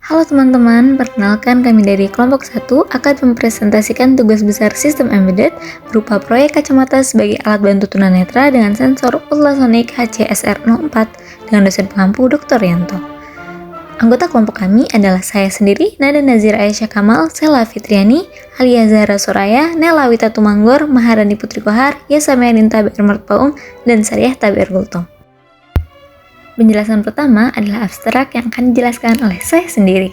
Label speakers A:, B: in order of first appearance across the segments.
A: Halo teman-teman, perkenalkan kami dari kelompok 1 akan mempresentasikan tugas besar sistem embedded berupa proyek kacamata sebagai alat bantu tunanetra dengan sensor ultrasonic HCSR04 dengan dosen pengampu Dr. Yanto. Anggota kelompok kami adalah saya sendiri, Nada Nazir Aisyah Kamal, Sela Fitriani, Alia Zahra Soraya, Nela Wita Tumanggor, Maharani Putri Kohar, Yasamia Ninta Bermert Paum, dan Sariah Taber Gultom. Penjelasan pertama adalah abstrak yang akan dijelaskan oleh saya sendiri.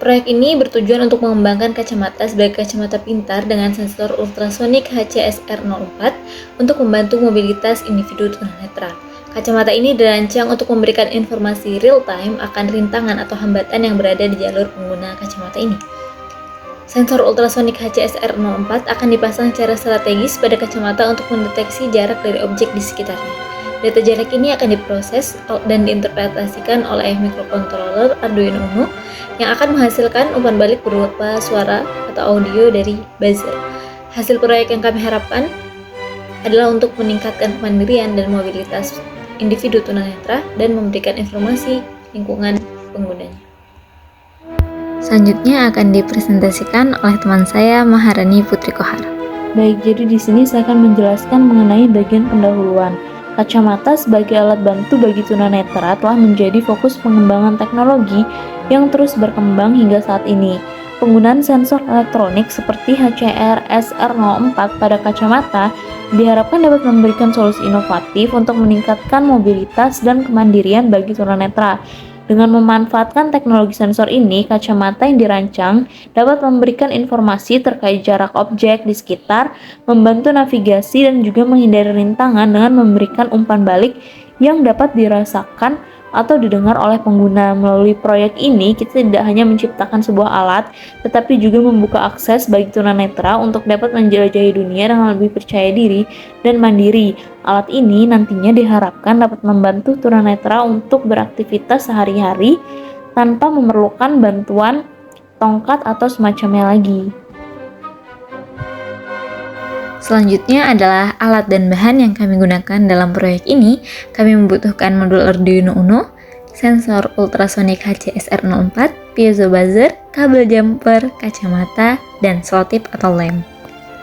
A: Proyek ini bertujuan untuk mengembangkan kacamata sebagai kacamata pintar dengan sensor ultrasonik HCSR04 untuk membantu mobilitas individu tunanetra. Kacamata ini dirancang untuk memberikan informasi real-time akan rintangan atau hambatan yang berada di jalur pengguna kacamata ini. Sensor ultrasonik HCSR04 akan dipasang secara strategis pada kacamata untuk mendeteksi jarak dari objek di sekitarnya. Data jarak ini akan diproses dan diinterpretasikan oleh microcontroller Arduino Uno yang akan menghasilkan umpan balik berupa suara atau audio dari buzzer. Hasil proyek yang kami harapkan adalah untuk meningkatkan kemandirian dan mobilitas individu tunanetra dan memberikan informasi lingkungan penggunanya. Selanjutnya akan dipresentasikan oleh teman saya Maharani Putri Kohar.
B: Baik, jadi di sini saya akan menjelaskan mengenai bagian pendahuluan. Kacamata sebagai alat bantu bagi tunanetra telah menjadi fokus pengembangan teknologi yang terus berkembang hingga saat ini. Penggunaan sensor elektronik seperti HCSR04 pada kacamata diharapkan dapat memberikan solusi inovatif untuk meningkatkan mobilitas dan kemandirian bagi tunanetra. Dengan memanfaatkan teknologi sensor ini, kacamata yang dirancang dapat memberikan informasi terkait jarak objek di sekitar, membantu navigasi, dan juga menghindari rintangan dengan memberikan umpan balik yang dapat dirasakan atau didengar oleh pengguna. Melalui proyek ini, kita tidak hanya menciptakan sebuah alat, tetapi juga membuka akses bagi tunanetra untuk dapat menjelajahi dunia dengan lebih percaya diri dan mandiri. Alat ini nantinya diharapkan dapat membantu tunanetra untuk beraktivitas sehari-hari tanpa memerlukan bantuan tongkat atau semacamnya lagi.
A: Selanjutnya adalah alat dan bahan yang kami gunakan dalam proyek ini. Kami membutuhkan modul Arduino Uno, sensor ultrasonic HCSR04, piezo buzzer, kabel jumper, kacamata, dan selotip atau lem.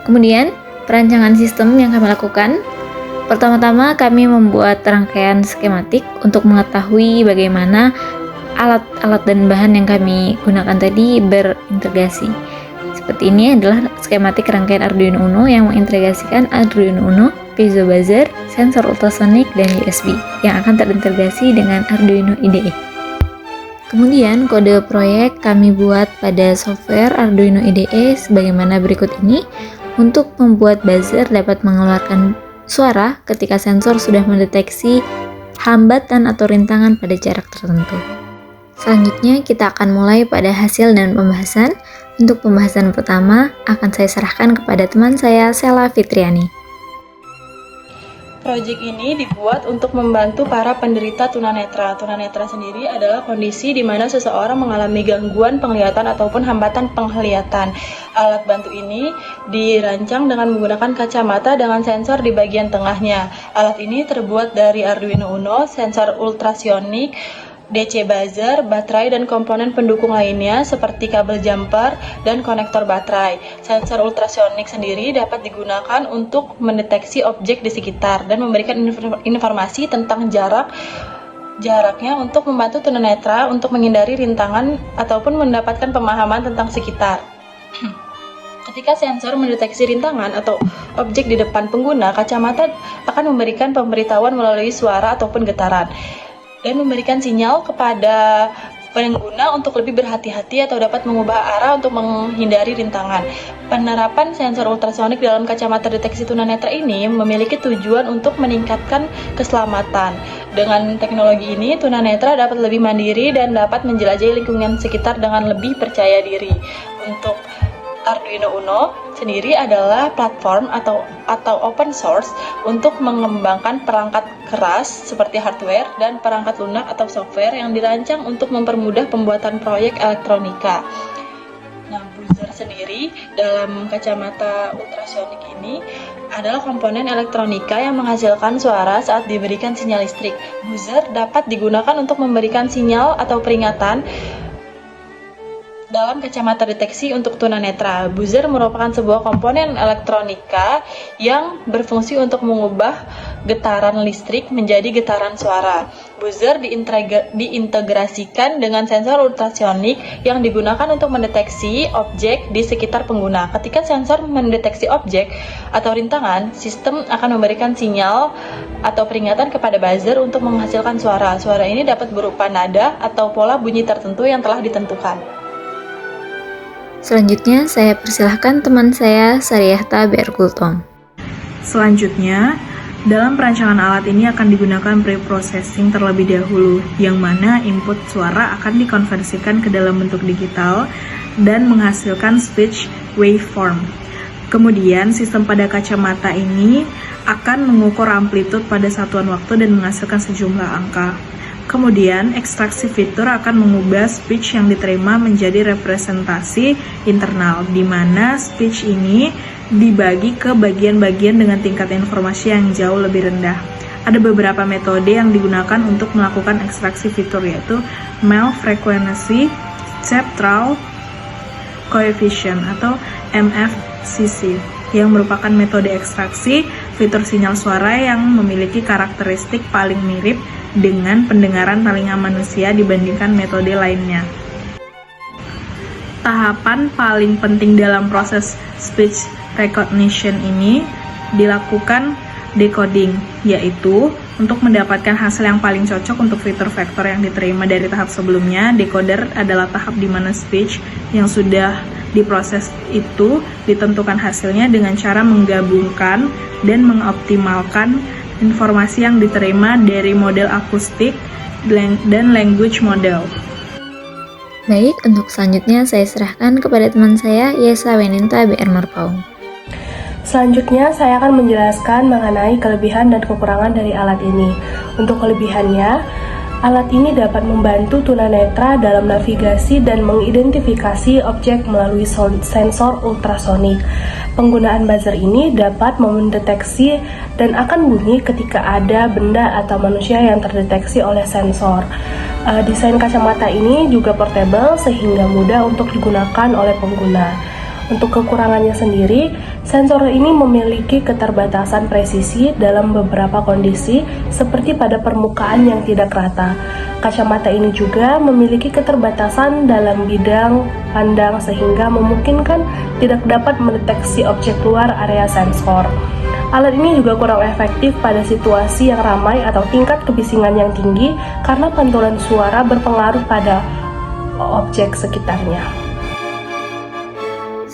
A: Kemudian, perancangan sistem yang kami lakukan. Pertama-tama kami membuat rangkaian skematik untuk mengetahui bagaimana alat-alat dan bahan yang kami gunakan tadi berintegrasi. Seperti ini adalah skematik rangkaian Arduino Uno yang mengintegrasikan Arduino Uno, piezo buzzer, sensor ultrasonic, dan USB yang akan terintegrasi dengan Arduino IDE. Kemudian kode proyek kami buat pada software Arduino IDE sebagaimana berikut ini. Untuk membuat buzzer dapat mengeluarkan suara ketika sensor sudah mendeteksi hambatan atau rintangan pada jarak tertentu. Selanjutnya kita akan mulai pada hasil dan pembahasan. Untuk pembahasan pertama akan saya serahkan kepada teman saya Sela Fitriani.
B: Proyek ini dibuat untuk membantu para penderita tunanetra. Tunanetra sendiri adalah kondisi di mana seseorang mengalami gangguan penglihatan ataupun hambatan penglihatan. Alat bantu ini dirancang dengan menggunakan kacamata dengan sensor di bagian tengahnya. Alat ini terbuat dari Arduino Uno, sensor ultrasonik, DC buzzer, baterai, dan komponen pendukung lainnya seperti kabel jumper dan konektor baterai. Sensor ultrasonik sendiri dapat digunakan untuk mendeteksi objek di sekitar dan memberikan informasi tentang jaraknya untuk membantu tunanetra untuk menghindari rintangan ataupun mendapatkan pemahaman tentang sekitar. Ketika sensor mendeteksi rintangan atau objek di depan pengguna, kacamata akan memberikan pemberitahuan melalui suara ataupun getaran dan memberikan sinyal kepada pengguna untuk lebih berhati-hati atau dapat mengubah arah untuk menghindari rintangan. Penerapan sensor ultrasonik dalam kacamata deteksi tunanetra ini memiliki tujuan untuk meningkatkan keselamatan. Dengan teknologi ini, tunanetra dapat lebih mandiri dan dapat menjelajahi lingkungan sekitar dengan lebih percaya diri. Untuk Arduino Uno sendiri adalah platform atau open source untuk mengembangkan perangkat keras seperti hardware dan perangkat lunak atau software yang dirancang untuk mempermudah pembuatan proyek elektronika. Nah, buzzer sendiri dalam kacamata ultrasonik ini adalah komponen elektronika yang menghasilkan suara saat diberikan sinyal listrik. Buzzer dapat digunakan untuk memberikan sinyal atau peringatan dalam kacamata deteksi untuk tunanetra. Buzzer merupakan sebuah komponen elektronika yang berfungsi untuk mengubah getaran listrik menjadi getaran suara. Buzzer diintegrasikan dengan sensor ultrasonik yang digunakan untuk mendeteksi objek di sekitar pengguna. Ketika sensor mendeteksi objek atau rintangan, sistem akan memberikan sinyal atau peringatan kepada buzzer untuk menghasilkan suara. Suara ini dapat berupa nada atau pola bunyi tertentu yang telah ditentukan.
A: Selanjutnya, saya persilahkan teman saya, Sariyahta BR Kultom.
C: Selanjutnya, dalam perancangan alat ini akan digunakan pre-processing terlebih dahulu, yang mana input suara akan dikonversikan ke dalam bentuk digital dan menghasilkan speech waveform. Kemudian, sistem pada kacamata ini akan mengukur amplitude pada satuan waktu dan menghasilkan sejumlah angka. Kemudian, ekstraksi fitur akan mengubah speech yang diterima menjadi representasi internal, di mana speech ini dibagi ke bagian-bagian dengan tingkat informasi yang jauh lebih rendah. Ada beberapa metode yang digunakan untuk melakukan ekstraksi fitur, yaitu Mel Frequency Cepstral Coefficient atau MFCC, yang merupakan metode ekstraksi fitur sinyal suara yang memiliki karakteristik paling mirip dengan pendengaran telinga manusia dibandingkan metode lainnya. Tahapan paling penting dalam proses speech recognition ini dilakukan decoding, yaitu untuk mendapatkan hasil yang paling cocok untuk fitur vektor yang diterima dari tahap sebelumnya. Decoder adalah tahap di mana speech yang sudah diproses itu ditentukan hasilnya dengan cara menggabungkan dan mengoptimalkan informasi yang diterima dari model akustik dan language model.
A: Baik, untuk selanjutnya saya serahkan kepada teman saya, Yesa Weninta BR Marpaung.
D: Selanjutnya, saya akan menjelaskan mengenai kelebihan dan kekurangan dari alat ini. Untuk kelebihannya, alat ini dapat membantu tunanetra dalam navigasi dan mengidentifikasi objek melalui sensor ultrasonik. Penggunaan buzzer ini dapat mendeteksi dan akan bunyi ketika ada benda atau manusia yang terdeteksi oleh sensor. Desain kacamata ini juga portable sehingga mudah untuk digunakan oleh pengguna. Untuk kekurangannya sendiri, sensor ini memiliki keterbatasan presisi dalam beberapa kondisi seperti pada permukaan yang tidak rata. Kacamata ini juga memiliki keterbatasan dalam bidang pandang sehingga memungkinkan tidak dapat mendeteksi objek luar area sensor. Alat ini juga kurang efektif pada situasi yang ramai atau tingkat kebisingan yang tinggi karena pantulan suara berpengaruh pada objek sekitarnya.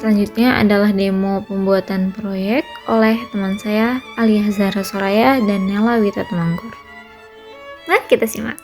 A: Selanjutnya adalah demo pembuatan proyek oleh teman saya, Alia Zahra Soraya dan Nela Wita Temanggur. Mari kita simak.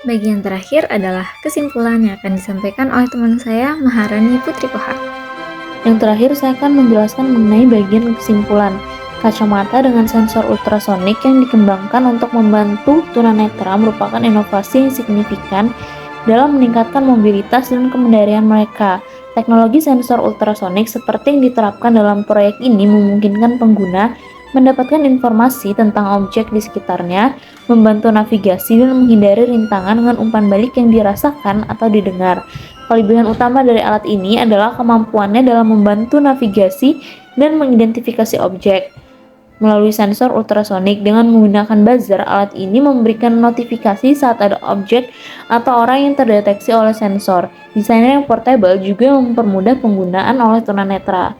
A: Bagian terakhir adalah kesimpulan yang akan disampaikan oleh teman saya, Maharani Putri Kohar.
E: Yang terakhir, saya akan menjelaskan mengenai bagian kesimpulan. Kacamata dengan sensor ultrasonik yang dikembangkan untuk membantu tunanetra merupakan inovasi yang signifikan dalam meningkatkan mobilitas dan kemandirian mereka. Teknologi sensor ultrasonik seperti yang diterapkan dalam proyek ini memungkinkan pengguna mendapatkan informasi tentang objek di sekitarnya, membantu navigasi dan menghindari rintangan dengan umpan balik yang dirasakan atau didengar. Kelebihan utama dari alat ini adalah kemampuannya dalam membantu navigasi dan mengidentifikasi objek. Melalui sensor ultrasonik dengan menggunakan buzzer, alat ini memberikan notifikasi saat ada objek atau orang yang terdeteksi oleh sensor. Desainnya yang portable juga mempermudah penggunaan oleh tunanetra.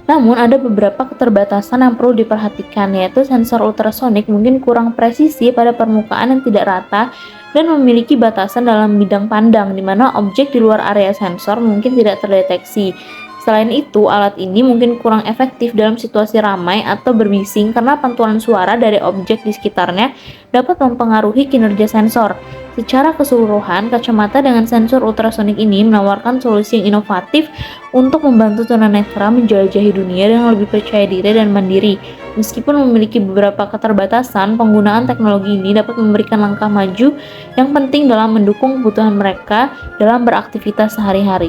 E: Namun ada beberapa keterbatasan yang perlu diperhatikan, yaitu sensor ultrasonik mungkin kurang presisi pada permukaan yang tidak rata dan memiliki batasan dalam bidang pandang, di mana objek di luar area sensor mungkin tidak terdeteksi. Selain itu, alat ini mungkin kurang efektif dalam situasi ramai atau berbising karena pantulan suara dari objek di sekitarnya dapat mempengaruhi kinerja sensor. Secara keseluruhan, kacamata dengan sensor ultrasonik ini menawarkan solusi yang inovatif untuk membantu tunanetra menjelajahi dunia dengan lebih percaya diri dan mandiri. Meskipun memiliki beberapa keterbatasan, penggunaan teknologi ini dapat memberikan langkah maju yang penting dalam mendukung kebutuhan mereka dalam beraktivitas sehari-hari.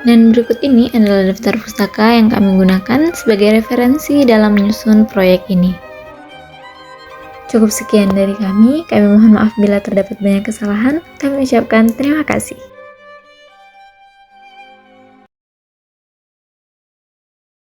A: Dan berikut ini adalah daftar pustaka yang kami gunakan sebagai referensi dalam menyusun proyek ini. Cukup sekian dari kami mohon maaf bila terdapat banyak kesalahan. Kami ucapkan terima kasih.